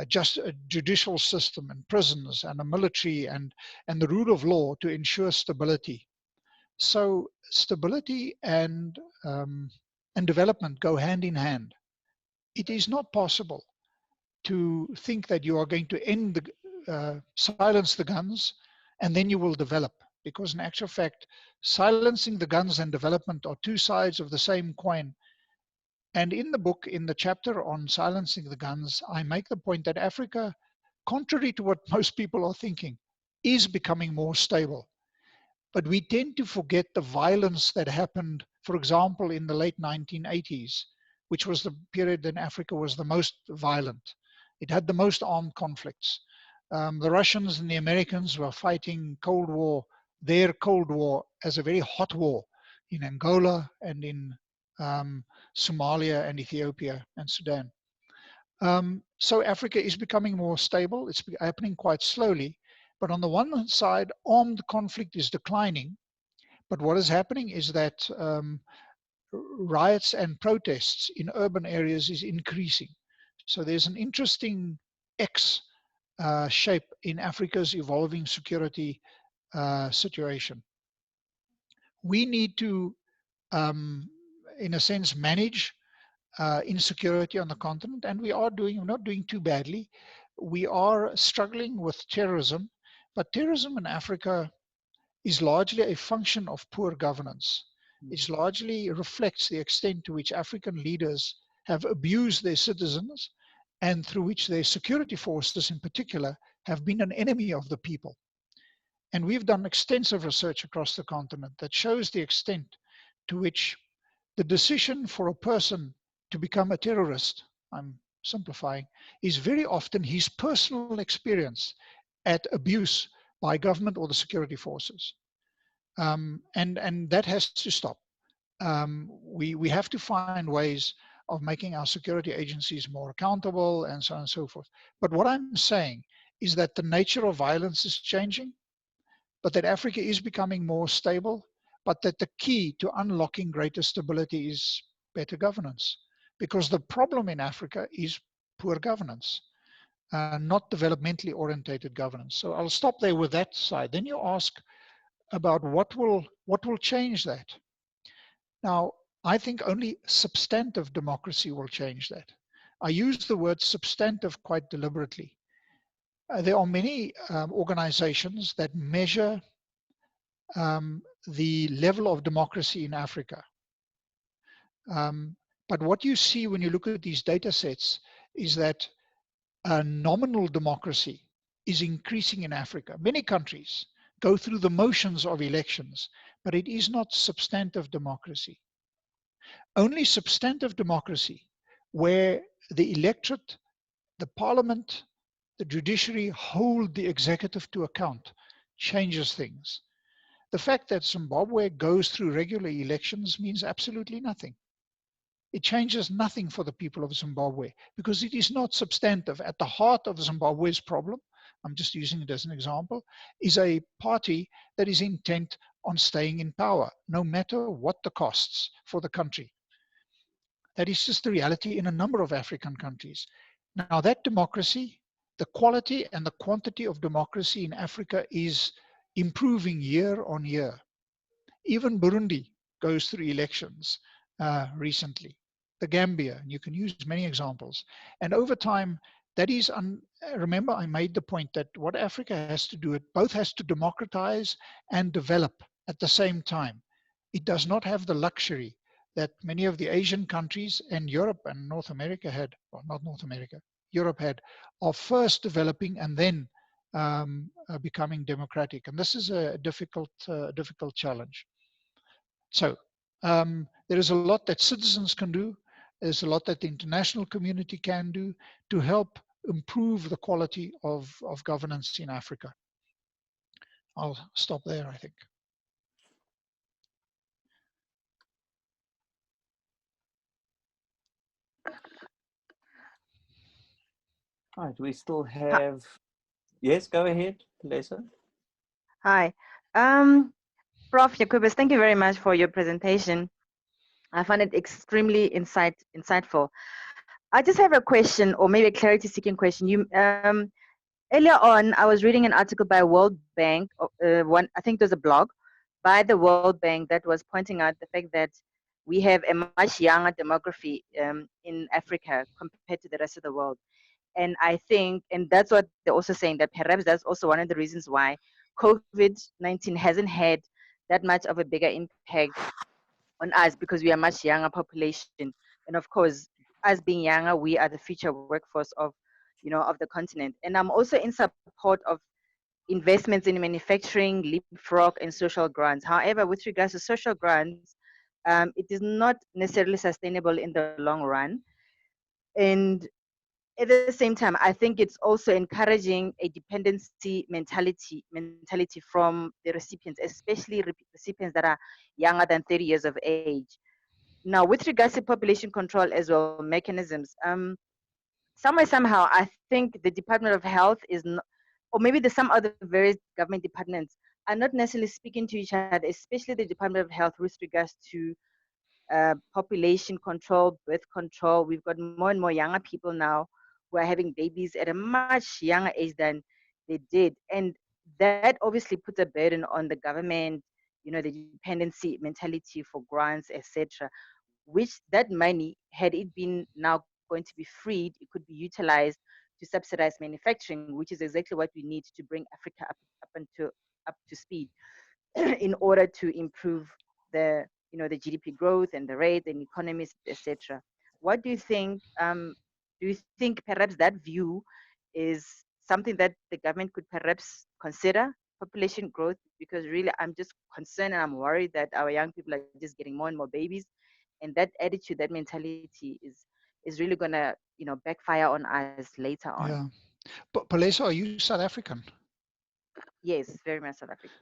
just a judicial system and prisons and a military and the rule of law to ensure stability. So stability and development go hand in hand. It is not possible to think that you are going to silence the guns and then you will develop, because in actual fact, silencing the guns and development are two sides of the same coin. And in the book, in the chapter on silencing the guns, I make the point that Africa, contrary to what most people are thinking, is becoming more stable. But we tend to forget the violence that happened, for example, in the late 1980s, which was the period when Africa was the most violent. It had the most armed conflicts. The Russians and the Americans were fighting their Cold War as a very hot war in Angola and in Somalia and Ethiopia and Sudan. So Africa is becoming more stable. It's happening quite slowly. But on the one side, armed conflict is declining. But what is happening is that riots and protests in urban areas is increasing. So there's an interesting X shape in Africa's evolving security situation. We need to, in a sense, manage insecurity on the continent, and we're not doing too badly. We are struggling with terrorism, but terrorism in Africa is largely a function of poor governance. It largely reflects the extent to which African leaders have abused their citizens and through which their security forces in particular have been an enemy of the people. And we've done extensive research across the continent that shows the extent to which the decision for a person to become a terrorist, I'm simplifying, is very often his personal experience at abuse by government or the security forces. And that has to stop. We have to find ways of making our security agencies more accountable and so on and so forth. But what I'm saying is that the nature of violence is changing, but that Africa is becoming more stable, but that the key to unlocking greater stability is better governance. Because the problem in Africa is poor governance, not developmentally orientated governance. So I'll stop there with that side. Then you ask about what will change that. Now, I think only substantive democracy will change that. I use the word substantive quite deliberately. There are many organizations that measure the level of democracy in Africa. But what you see when you look at these data sets is that nominal democracy is increasing in Africa. Many countries go through the motions of elections, but it is not substantive democracy. Only substantive democracy, where the electorate, the parliament, the judiciary hold the executive to account, changes things. The fact that Zimbabwe goes through regular elections means absolutely nothing. It changes nothing for the people of Zimbabwe because it is not substantive. At the heart of Zimbabwe's problem, I'm just using it as an example, is a party that is intent on staying in power, no matter what the costs for the country. That is just the reality in a number of African countries. Now that democracy, the quality and the quantity of democracy in Africa is improving year on year. Even Burundi goes through elections recently. The Gambia, and you can use many examples. And over time, that is, remember I made the point that what Africa has to do, it both has to democratize and develop at the same time. It does not have the luxury that many of the Asian countries and Europe and North America had, well, not North America, Europe had, of first developing and then becoming democratic. And this is a difficult challenge. So there is a lot that citizens can do. There's a lot that the international community can do to help improve the quality of governance in Africa. I'll stop there, I think. Right, we still have, yes, go ahead, Lesa. Hi. Prof. Jacobus, thank you very much for your presentation. I find it extremely insightful. I just have a question, or maybe a clarity-seeking question. You earlier on, I was reading an article by World Bank. I think there's a blog by the World Bank that was pointing out the fact that we have a much younger demography in Africa compared to the rest of the world. And I think, and that's what they're also saying, that perhaps that's also one of the reasons why COVID-19 hasn't had that much of a bigger impact on us, because we are a much younger population. And of course, us being younger, we are the future workforce of, of the continent. And I'm also in support of investments in manufacturing, leapfrog, and social grants. However, with regards to social grants, it is not necessarily sustainable in the long run. And at the same time, I think it's also encouraging a dependency mentality from the recipients, especially recipients that are younger than 30 years of age. Now, with regards to population control as well, mechanisms, somehow, I think the Department of Health is not, or maybe there's some other various government departments are not necessarily speaking to each other, especially the Department of Health with regards to population control, birth control. We've got more and more younger people now who are having babies at a much younger age than they did. And that obviously puts a burden on the government, the dependency mentality for grants, etc. Which that money, had it been now going to be freed, it could be utilized to subsidize manufacturing, which is exactly what we need to bring Africa up to speed in order to improve the the GDP growth and the rate and economies, etc. What do you think? Do you think perhaps that view is something that the government could perhaps consider, population growth? Because really, I'm just concerned and I'm worried that our young people are just getting more and more babies, and that attitude, that mentality is really gonna backfire on us later on. Yeah. But Palesa, are you South African? Yes, very much South Africa.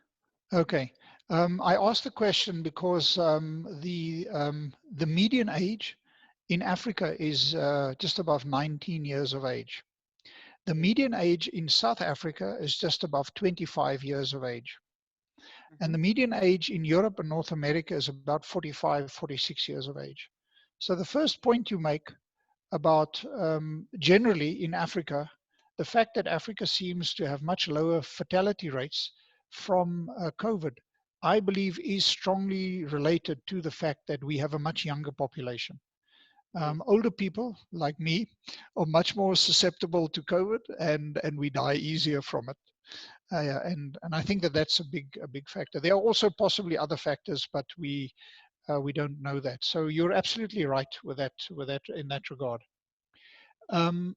Okay. I asked the question because the median age in Africa is just above 19 years of age. The median age in South Africa is just above 25 years of age. And the median age in Europe and North America is about 45, 46 years of age. So the first point you make about generally in Africa, the fact that Africa seems to have much lower fatality rates from COVID, I believe is strongly related to the fact that we have a much younger population. Older people like me are much more susceptible to COVID, and we die easier from it. Yeah, and I think that that's a big factor. There are also possibly other factors, but we don't know that. So you're absolutely right with that in that regard. And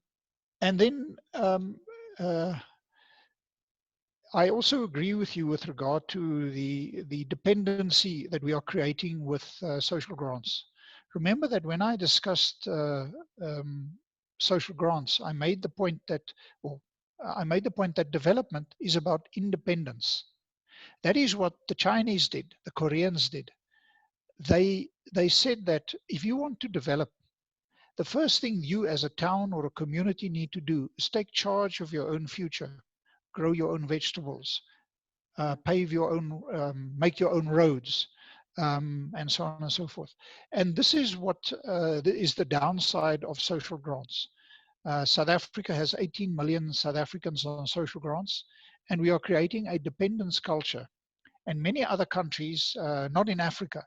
then I also agree with you with regard to the dependency that we are creating with social grants. Remember that when I discussed social grants, I made the point that, development is about independence. That is what the Chinese did, the Koreans did. They said that if you want to develop, the first thing you as a town or a community need to do is take charge of your own future, grow your own vegetables, pave your own, make your own roads, and so on and so forth. And this is what is the downside of social grants. South Africa has 18 million South Africans on social grants, and we are creating a dependence culture. And many other countries, not in Africa,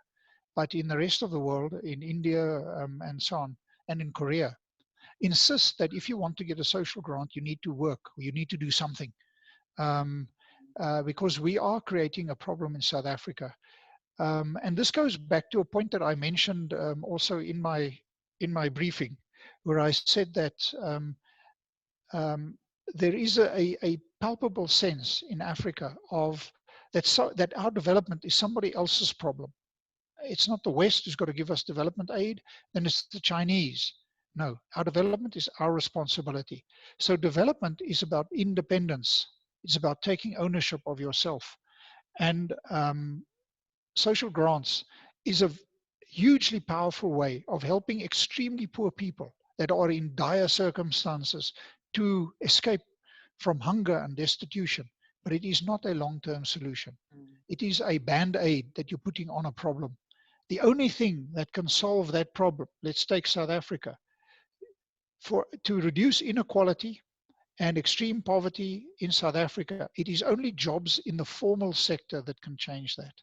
but in the rest of the world, in India and so on, and in Korea, insist that if you want to get a social grant, you need to work, you need to do something. Because we are creating a problem in South Africa. And this goes back to a point that I mentioned also in my briefing, where I said that there is a palpable sense in Africa of that our development is somebody else's problem. It's not the West who's got to give us development aid, then it's the Chinese. No, our development is our responsibility. So development is about independence. It's about taking ownership of yourself. And social grants is a hugely powerful way of helping extremely poor people that are in dire circumstances to escape from hunger and destitution. But it is not a long-term solution. It is a band-aid that you're putting on a problem. The only thing that can solve that problem, let's take South Africa, to reduce inequality and extreme poverty in South Africa, it is only jobs in the formal sector that can change that.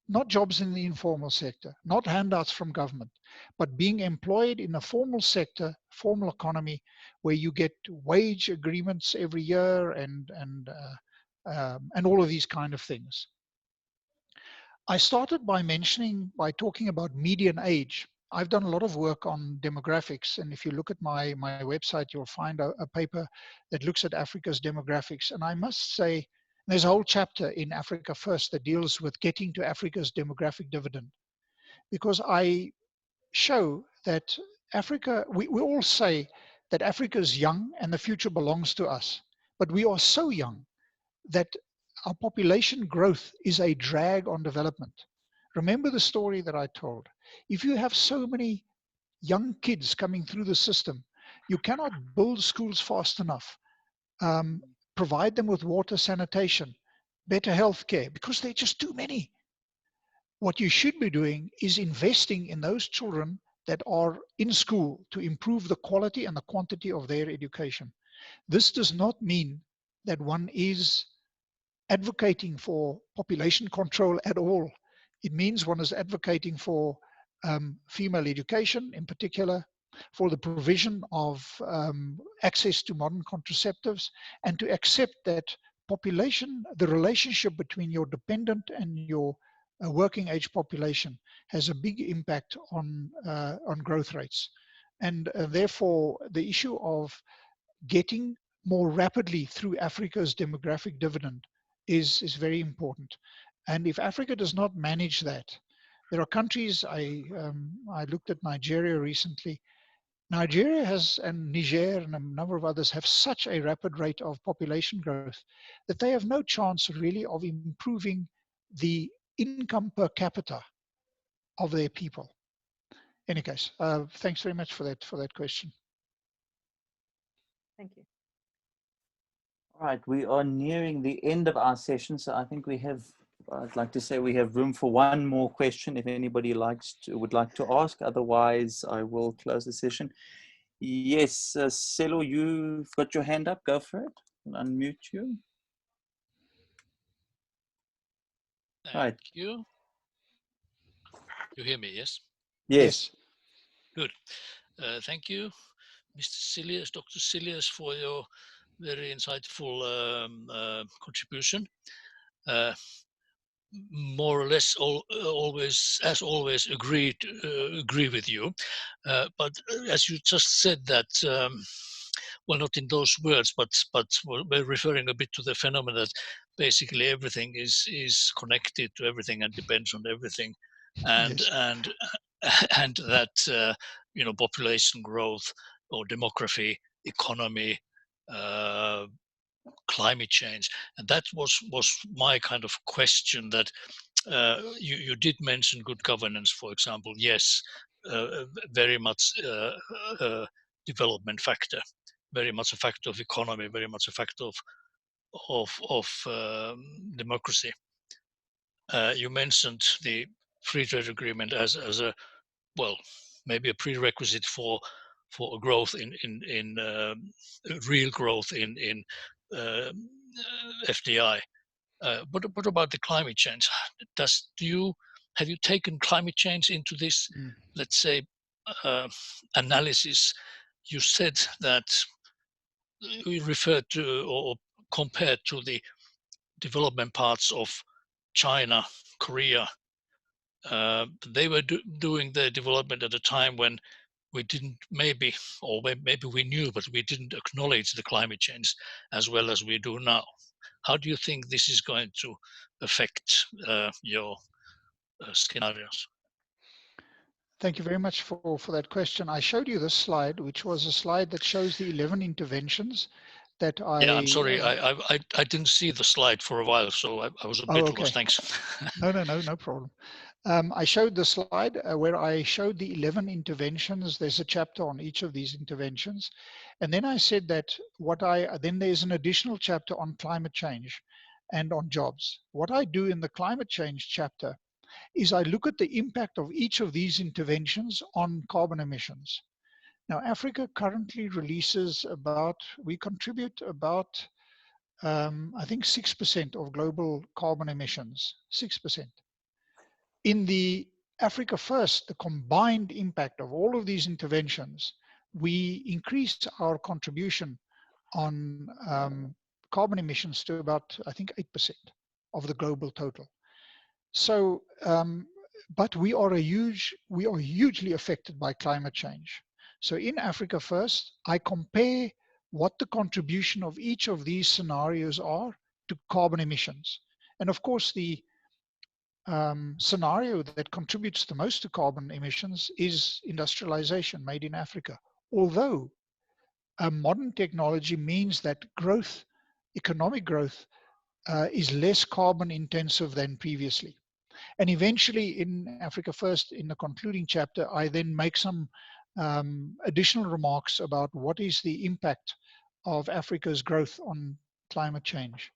Not jobs in the informal sector, not handouts from government, but being employed in a formal sector, formal economy, where you get wage agreements every year and all of these kind of things. I started by talking about median age. I've done a lot of work on demographics, and if you look at my website, you'll find a paper that looks at Africa's demographics. And I must say, there's a whole chapter in Africa First that deals with getting to Africa's demographic dividend, because I show that Africa, we all say that Africa is young and the future belongs to us, but we are so young that our population growth is a drag on development. Remember the story that I told. If you have so many young kids coming through the system, you cannot build schools fast enough, provide them with water, sanitation, better health care, because there are just too many. What you should be doing is investing in those children that are in school to improve the quality and the quantity of their education. This does not mean that one is advocating for population control at all. It means one is advocating for female education in particular, for the provision of access to modern contraceptives, and to accept that population, the relationship between your dependent and your working age population has a big impact on growth rates. And therefore, the issue of getting more rapidly through Africa's demographic dividend is very important. And if Africa does not manage that, there are countries, I looked at Nigeria recently, Nigeria has, and Niger and a number of others have such a rapid rate of population growth that they have no chance really of improving the income per capita of their people. In any case, thanks very much for that question. Thank you. All right, we are nearing the end of our session, so I think we have, I'd like to say we have room for one more question if anybody would like to ask. Otherwise, I will close the session. Yes, Selo, you've got your hand up. Go for it. I'll unmute you. Thank you. You hear me, yes? Yes. Good. Thank you, Mr. Cilliers, Dr. Cilliers, for your very insightful contribution. More or less, always agree with you. But as you just said that, well, not in those words, but we're referring a bit to the phenomenon that basically everything is connected to everything and depends on everything, and Yes. and that population growth or demography, economy, climate change, and that was my kind of question. That you did mention good governance, for example. Yes, very much development factor, very much a factor of economy, very much a factor of democracy. You mentioned the free trade agreement as a, well, maybe a prerequisite for a growth in real growth in FDI. But what about the climate change? Have you taken climate change into this, let's say, analysis? You said that we referred to or compared to the development parts of China, Korea. They were doing their development at a time when we didn't maybe we knew, but we didn't acknowledge the climate change as well as we do now. How do you think this is going to affect your scenarios? Thank you very much for that question. I showed you this slide, which was a slide that shows the 11 interventions that Yeah, I'm sorry, I didn't see the slide for a while, so I was a bit lost. Thanks. No problem. I showed the slide where I showed the 11 interventions. There's a chapter on each of these interventions. And then I said that then there's an additional chapter on climate change and on jobs. What I do in the climate change chapter is I look at the impact of each of these interventions on carbon emissions. Now, Africa currently releases we contribute about, I think 6% of global carbon emissions, 6%. In the Africa First, the combined impact of all of these interventions, we increased our contribution on carbon emissions to about, I think, 8% of the global total. So, but we are hugely affected by climate change. So in Africa First, I compare what the contribution of each of these scenarios are to carbon emissions. And of course, the scenario that contributes the most to carbon emissions is industrialization made in Africa. Although modern technology means that economic growth, is less carbon intensive than previously. And eventually in Africa First, in the concluding chapter, I then make some additional remarks about what is the impact of Africa's growth on climate change.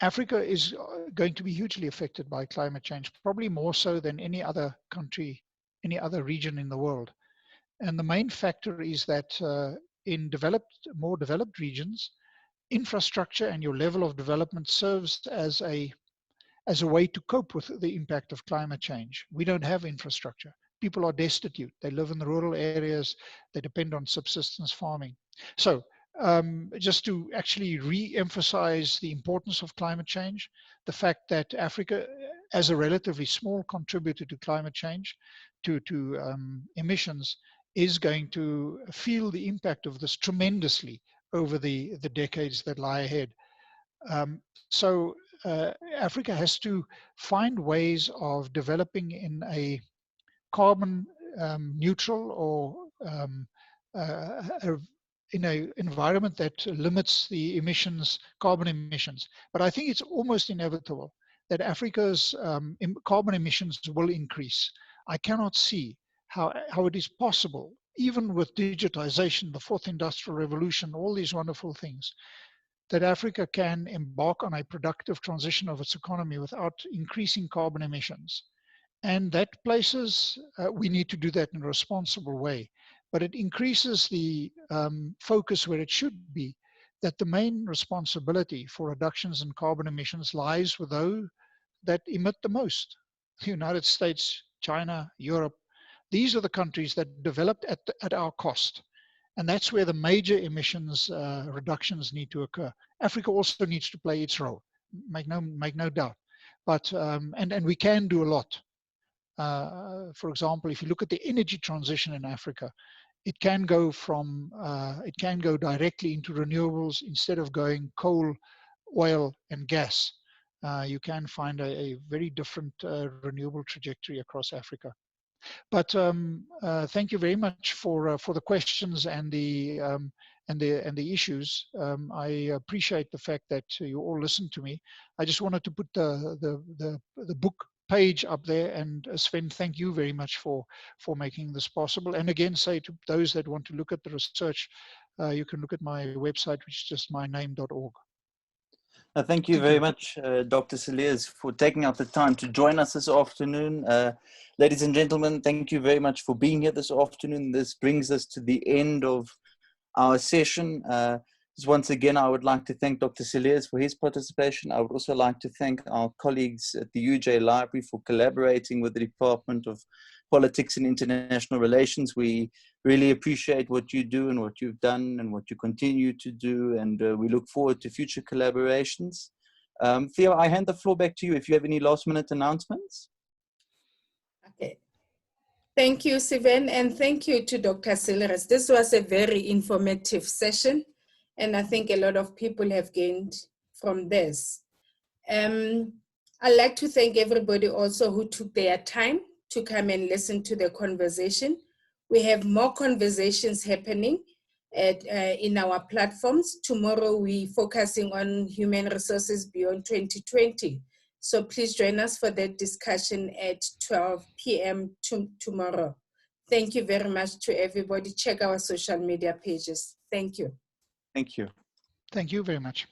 Africa is going to be hugely affected by climate change, probably more so than any other country, any other region in the world. And the main factor is that in more developed regions, infrastructure and your level of development serves as a way to cope with the impact of climate change. We don't have infrastructure. People are destitute. They live in the rural areas. They depend on subsistence farming. So just to actually re-emphasize the importance of climate change, the fact that Africa, as a relatively small contributor to climate change, to emissions, is going to feel the impact of this tremendously over the decades that lie ahead. So Africa has to find ways of developing in a carbon neutral in an environment that limits the emissions, carbon emissions. But I think it's almost inevitable that Africa's carbon emissions will increase. I cannot see how it is possible, even with digitization, the fourth industrial revolution, all these wonderful things, that Africa can embark on a productive transition of its economy without increasing carbon emissions. And that places, we need to do that in a responsible way, but it increases the focus where it should be, that the main responsibility for reductions in carbon emissions lies with those that emit the most. The United States, China, Europe, these are the countries that developed at our cost. And that's where the major emissions reductions need to occur. Africa also needs to play its role, make no doubt. But, and we can do a lot. For example, if you look at the energy transition in Africa, it can go directly into renewables instead of going coal, oil, and gas. You can find a very different renewable trajectory across Africa. But thank you very much for the questions and the issues. I appreciate the fact that you all listened to me. I just wanted to put the book page up there, and Sven, thank you very much for making this possible. And again, say to those that want to look at the research, you can look at my website, which is just myname.org. Thank you very much, Dr. Cilliers, for taking out the time to join us this afternoon. Ladies and gentlemen, thank you very much for being here this afternoon. This brings us to the end of our session. Once again, I would like to thank Dr. Cilliers for his participation. I would also like to thank our colleagues at the UJ Library for collaborating with the Department of Politics and International Relations. We really appreciate what you do and what you've done and what you continue to do, and we look forward to future collaborations. Theo, I hand the floor back to you if you have any last-minute announcements. Okay. Thank you, Sven, and thank you to Dr. Cilliers. This was a very informative session, and I think a lot of people have gained from this. I'd like to thank everybody also who took their time to come and listen to the conversation. We have more conversations happening in our platforms. Tomorrow we're focusing on human resources beyond 2020. So please join us for that discussion at 12 p.m. tomorrow. Thank you very much to everybody. Check our social media pages. Thank you. Thank you. Thank you very much.